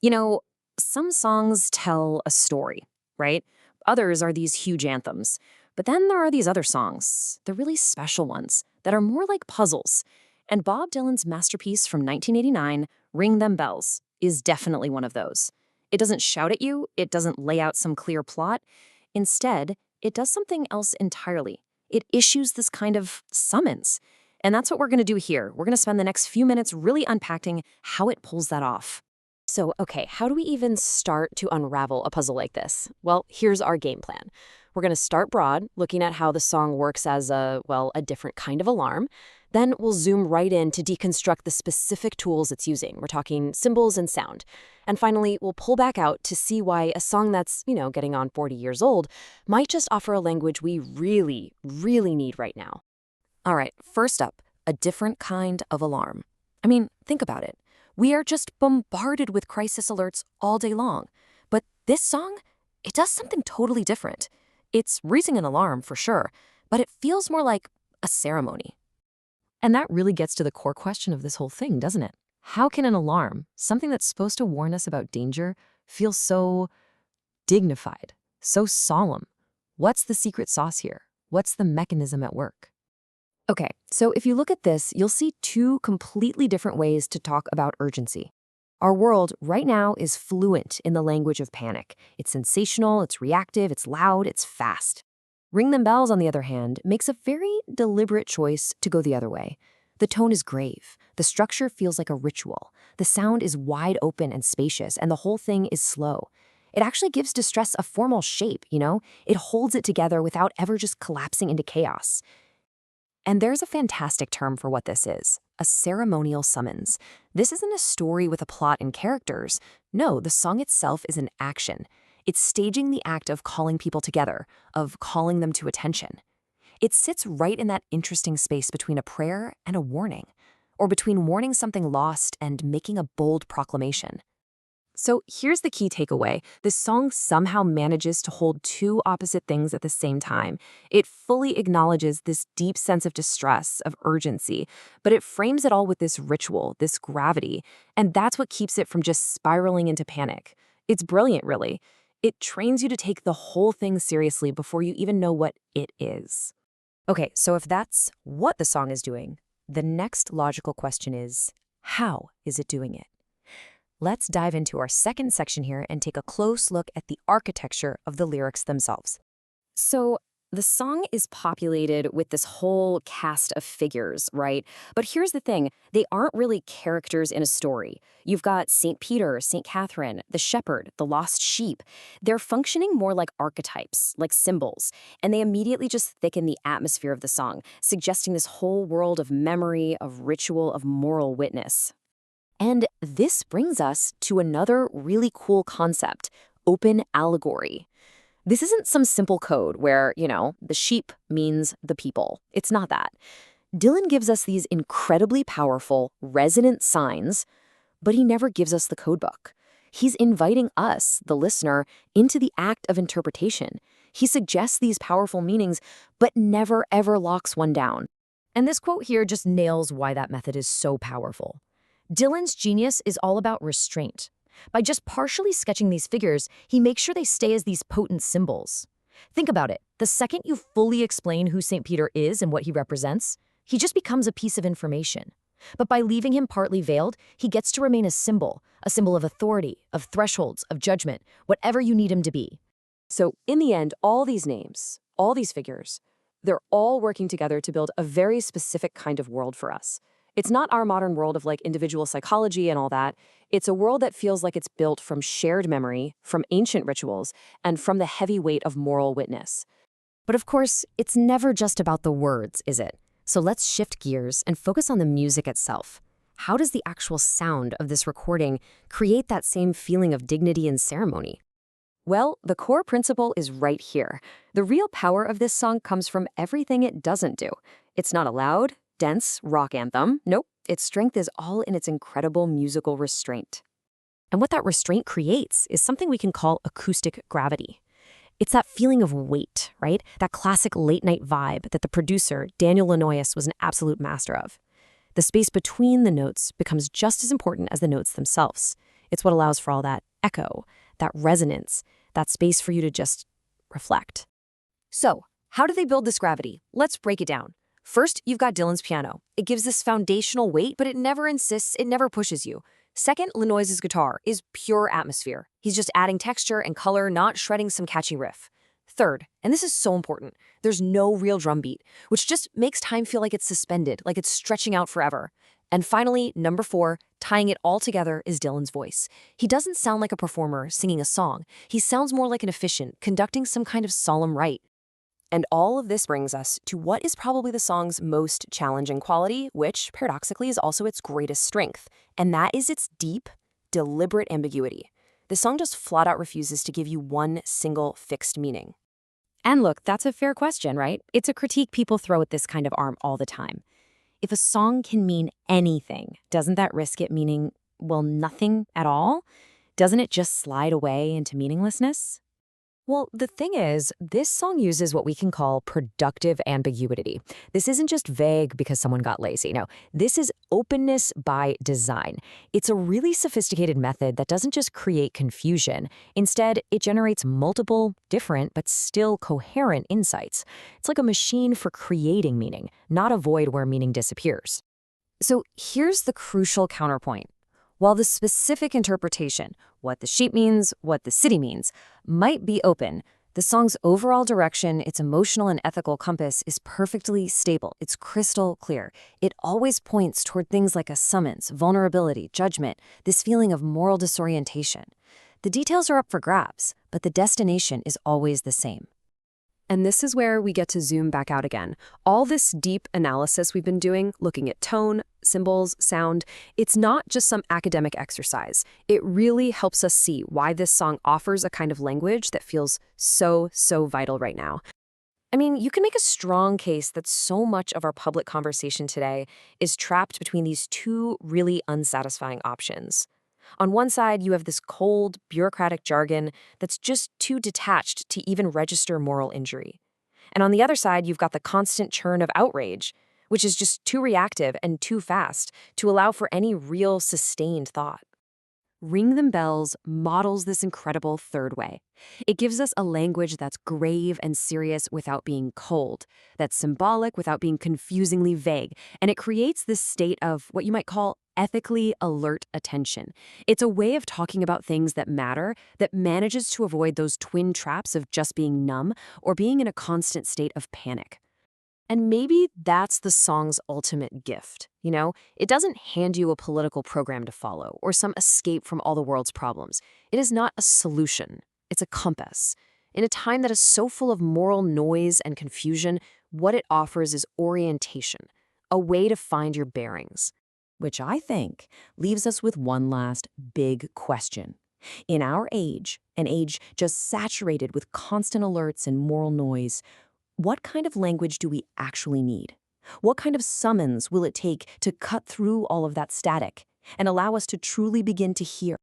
You know, some songs tell a story, right? Others are these huge anthems. But then there are these other songs, the really special ones, that are more like puzzles. And Bob Dylan's masterpiece from 1989, Ring Them Bells, is definitely one of those. It doesn't shout at you, it doesn't lay out some clear plot. Instead, it does something else entirely. It issues this kind of summons. And that's what we're going to do here. We're going to spend the next few minutes really unpacking how it pulls that off. So, okay, how do we even start to unravel a puzzle like this? Well, here's our game plan. We're going to start broad, looking at how the song works as a different kind of alarm. Then we'll zoom right in to deconstruct the specific tools it's using. We're talking symbols and sound. And finally, we'll pull back out to see why a song that's, getting on 40 years old might just offer a language we really, really need right now. All right, first up, a different kind of alarm. I mean, think about it. We are just bombarded with crisis alerts all day long. But this song, it does something totally different. It's raising an alarm for sure, but it feels more like a ceremony. And that really gets to the core question of this whole thing, doesn't it? How can an alarm, something that's supposed to warn us about danger, feel so dignified, so solemn? What's the secret sauce here? What's the mechanism at work? Okay, so if you look at this, you'll see two completely different ways to talk about urgency. Our world right now is fluent in the language of panic. It's sensational, it's reactive, it's loud, it's fast. Ring Them Bells, on the other hand, makes a very deliberate choice to go the other way. The tone is grave. The structure feels like a ritual. The sound is wide open and spacious, and the whole thing is slow. It actually gives distress a formal shape, It holds it together without ever just collapsing into chaos. And there's a fantastic term for what this is, a ceremonial summons. This isn't a story with a plot and characters. No, the song itself is an action. It's staging the act of calling people together, of calling them to attention. It sits right in that interesting space between a prayer and a warning, or between warning something lost and making a bold proclamation. So here's the key takeaway. This song somehow manages to hold two opposite things at the same time. It fully acknowledges this deep sense of distress, of urgency, but it frames it all with this ritual, this gravity, and that's what keeps it from just spiraling into panic. It's brilliant, really. It trains you to take the whole thing seriously before you even know what it is. Okay, so if that's what the song is doing, the next logical question is, how is it doing it? Let's dive into our second section here and take a close look at the architecture of the lyrics themselves. So, the song is populated with this whole cast of figures, right? But here's the thing, they aren't really characters in a story. You've got St. Peter, St. Catherine, the shepherd, the lost sheep. They're functioning more like archetypes, like symbols, and they immediately just thicken the atmosphere of the song, suggesting this whole world of memory, of ritual, of moral witness. And this brings us to another really cool concept, open allegory. This isn't some simple code where, the sheep means the people. It's not that. Dylan gives us these incredibly powerful, resonant signs, but he never gives us the codebook. He's inviting us, the listener, into the act of interpretation. He suggests these powerful meanings, but never ever locks one down. And this quote here just nails why that method is so powerful. Dylan's genius is all about restraint. By just partially sketching these figures, he makes sure they stay as these potent symbols. Think about it. The second you fully explain who St. Peter is and what he represents, he just becomes a piece of information. But by leaving him partly veiled, he gets to remain a symbol of authority, of thresholds, of judgment, whatever you need him to be. So in the end, all these names, all these figures, they're all working together to build a very specific kind of world for us. It's not our modern world of individual psychology and all that. It's a world that feels like it's built from shared memory, from ancient rituals, and from the heavy weight of moral witness. But of course, it's never just about the words, is it? So let's shift gears and focus on the music itself. How does the actual sound of this recording create that same feeling of dignity and ceremony? Well, the core principle is right here. The real power of this song comes from everything it doesn't do. It's not a loud, dense rock anthem. Nope, its strength is all in its incredible musical restraint. And what that restraint creates is something we can call acoustic gravity. It's that feeling of weight, right? That classic late-night vibe that the producer, Daniel Lanois, was an absolute master of. The space between the notes becomes just as important as the notes themselves. It's what allows for all that echo, that resonance, that space for you to just reflect. So, how do they build this gravity? Let's break it down. First, you've got Dylan's piano. It gives this foundational weight, but it never insists, it never pushes you. Second, Lanois' guitar is pure atmosphere. He's just adding texture and color, not shredding some catchy riff. Third, and this is so important, there's no real drum beat, which just makes time feel like it's suspended, like it's stretching out forever. And finally, number 4, tying it all together is Dylan's voice. He doesn't sound like a performer singing a song. He sounds more like an officiant, conducting some kind of solemn rite. And all of this brings us to what is probably the song's most challenging quality, which, paradoxically, is also its greatest strength, and that is its deep, deliberate ambiguity. The song just flat out refuses to give you one single fixed meaning. And look, that's a fair question, right? It's a critique people throw at this kind of art all the time. If a song can mean anything, doesn't that risk it meaning, well, nothing at all? Doesn't it just slide away into meaninglessness? Well, the thing is, this song uses what we can call productive ambiguity. This isn't just vague because someone got lazy. No, this is openness by design. It's a really sophisticated method that doesn't just create confusion. Instead, it generates multiple, different, but still coherent insights. It's like a machine for creating meaning, not a void where meaning disappears. So here's the crucial counterpoint. While the specific interpretation, what the sheep means, what the city means, might be open, the song's overall direction, its emotional and ethical compass, is perfectly stable. It's crystal clear. It always points toward things like a summons, vulnerability, judgment, this feeling of moral disorientation. The details are up for grabs, but the destination is always the same. And this is where we get to zoom back out again. All this deep analysis we've been doing, looking at tone, symbols, sound, it's not just some academic exercise. It really helps us see why this song offers a kind of language that feels so vital right now. I mean, you can make a strong case that so much of our public conversation today is trapped between these two really unsatisfying options. On one side, you have this cold, bureaucratic jargon that's just too detached to even register moral injury. And on the other side, you've got the constant churn of outrage, which is just too reactive and too fast to allow for any real sustained thought. Ring Them Bells models this incredible third way. It gives us a language that's grave and serious without being cold, that's symbolic without being confusingly vague, and it creates this state of what you might call ethically alert attention. It's a way of talking about things that matter that manages to avoid those twin traps of just being numb or being in a constant state of panic. And maybe that's the song's ultimate gift, you know? It doesn't hand you a political program to follow or some escape from all the world's problems. It is not a solution. It's a compass. In a time that is so full of moral noise and confusion, what it offers is orientation, a way to find your bearings. Which I think leaves us with one last big question. In our age, an age just saturated with constant alerts and moral noise, what kind of language do we actually need? What kind of summons will it take to cut through all of that static and allow us to truly begin to hear?